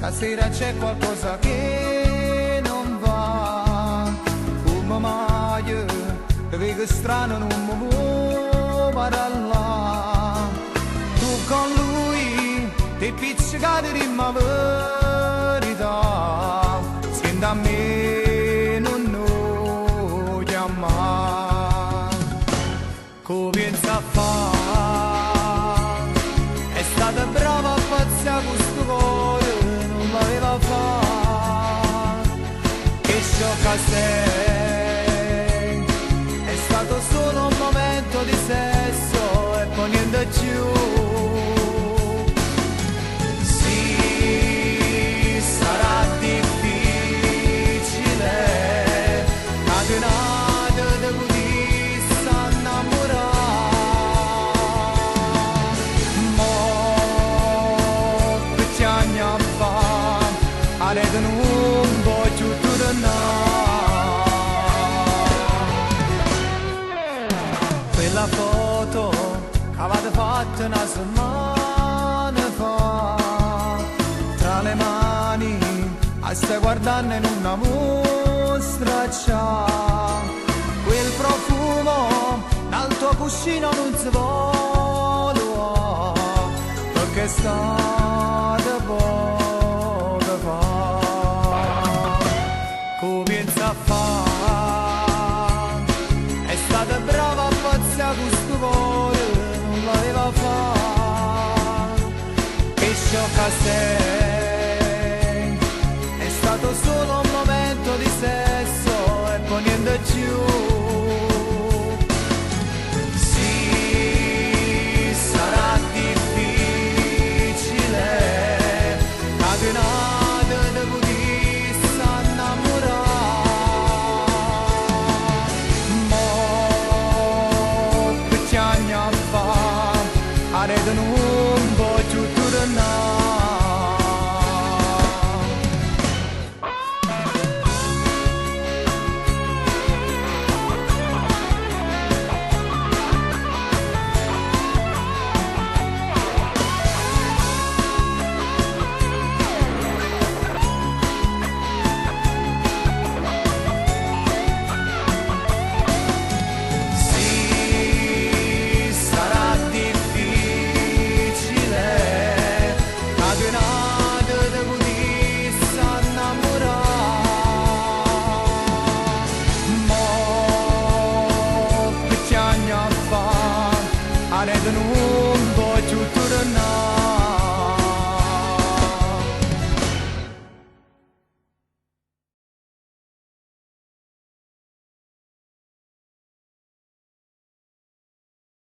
stasera c'è qualcosa che non va. Come mai, vedo strano, non mi può parlare. Tu con lui ti piccicate di ma verità, senti a me non chiama. Come pensa a fare? È stata brava a pazziare questo cuore, non l'aveva fatto. Che sciocca sei, è stato solo un momento di sesso e poi niente più. Sì, sarà difficile, catenate di cui si innamorare. Mo, per anni fa, arrete non voglio tornare. Quella foto che avete fatto una settimana fa, tra le mani stai guardando in una mostra c'ha quel profumo dal tuo cuscino non si vuole, perché è stata poco fa. Come pensa a fare? È stata brava a pazziare questo cuore, non l'aveva fatto. Che sciocca sei, è stato solo un momento di sesso e poi niente più. Sì, sarà difficile, catenate di cui si innamorare. Mo, per anni fa, arrete non voglio tornare.